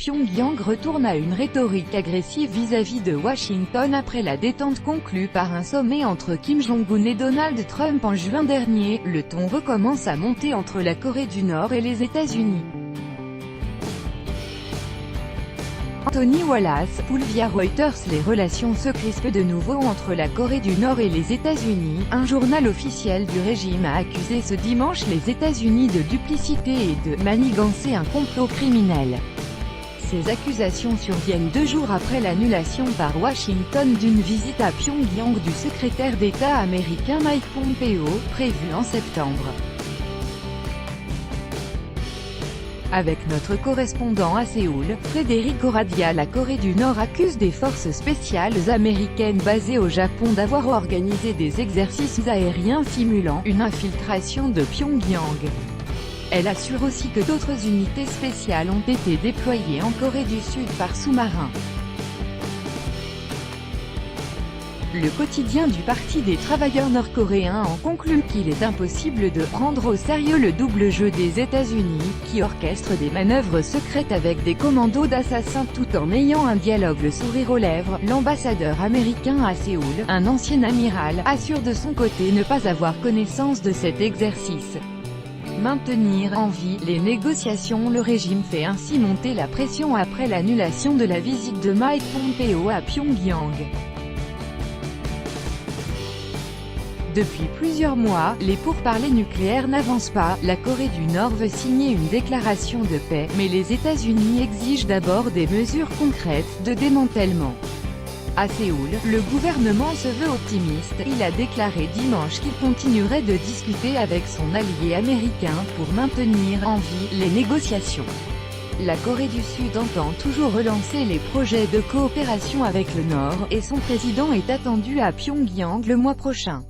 Pyongyang retourne à une rhétorique agressive vis-à-vis de Washington après la détente conclue par un sommet entre Kim Jong-un et Donald Trump en juin dernier. Le ton recommence à monter entre la Corée du Nord et les États-Unis. Anthony Wallace, poule via Reuters. Les relations se crispent de nouveau entre la Corée du Nord et les États-Unis. Un journal officiel du régime a accusé ce dimanche les États-Unis de duplicité et de manigancer un complot criminel. Ces accusations surviennent 2 jours après l'annulation par Washington d'une visite à Pyongyang du secrétaire d'État américain Mike Pompeo, prévue en septembre. Avec notre correspondant à Séoul, Frédéric Oradia, la Corée du Nord accuse des forces spéciales américaines basées au Japon d'avoir organisé des exercices aériens simulant une infiltration de Pyongyang. Elle assure aussi que d'autres unités spéciales ont été déployées en Corée du Sud par sous-marin. Le quotidien du Parti des travailleurs nord-coréens en conclut qu'il est impossible de prendre au sérieux le double jeu des États-Unis, qui orchestrent des manœuvres secrètes avec des commandos d'assassins tout en ayant un dialogue le sourire aux lèvres. L'ambassadeur américain à Séoul, un ancien amiral, assure de son côté ne pas avoir connaissance de cet exercice. Maintenir en vie les négociations. Le régime fait ainsi monter la pression après l'annulation de la visite de Mike Pompeo à Pyongyang. Depuis plusieurs mois, les pourparlers nucléaires n'avancent pas. La Corée du Nord veut signer une déclaration de paix, mais les États-Unis exigent d'abord des mesures concrètes de démantèlement. À Séoul, le gouvernement se veut optimiste. Il a déclaré dimanche qu'il continuerait de discuter avec son allié américain pour maintenir en vie les négociations. La Corée du Sud entend toujours relancer les projets de coopération avec le Nord, et son président est attendu à Pyongyang le mois prochain.